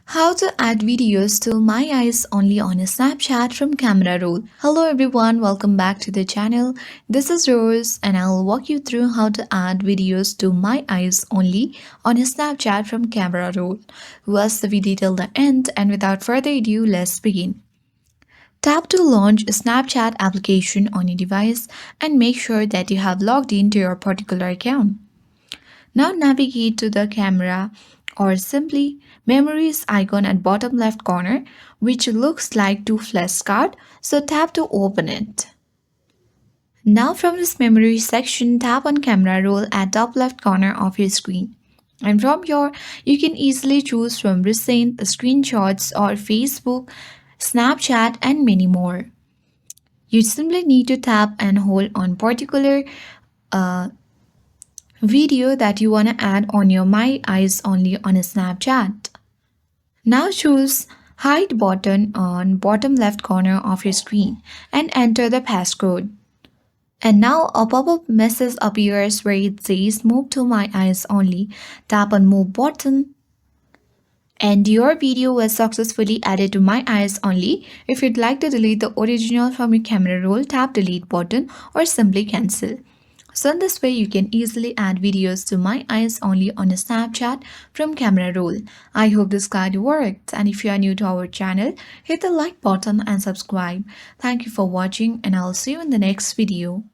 How to add videos to My Eyes only on a Snapchat from Camera Roll. Hello everyone, welcome back to the channel. This is Rose and I'll walk you through how to add videos to My Eyes only on a Snapchat from Camera Roll. Watch the video till the end and without further ado, let's begin. Tap to launch a Snapchat application on your device and make sure that you have logged into your particular account. Now navigate to the camera or simply memories icon at bottom left corner which looks like two flashcards, so tap to open it. Now from this memory section tap on camera roll at top left corner of your screen. And from here you can easily choose from recent screenshots or Facebook, Snapchat and many more. You simply need to tap and hold on particular video that you want to add on your My Eyes only on a Snapchat. Now choose Hide button on bottom left corner of your screen and enter the passcode. And now a pop-up message appears where it says Move to My Eyes only. Tap on Move button and your video was successfully added to My Eyes only. If you'd like to delete the original from your camera roll, tap delete button or simply cancel. So in this way, you can easily add videos to My Eyes only on a Snapchat from camera roll. I hope this guide worked, and if you are new to our channel, hit the like button and subscribe. Thank you for watching and I'll see you in the next video.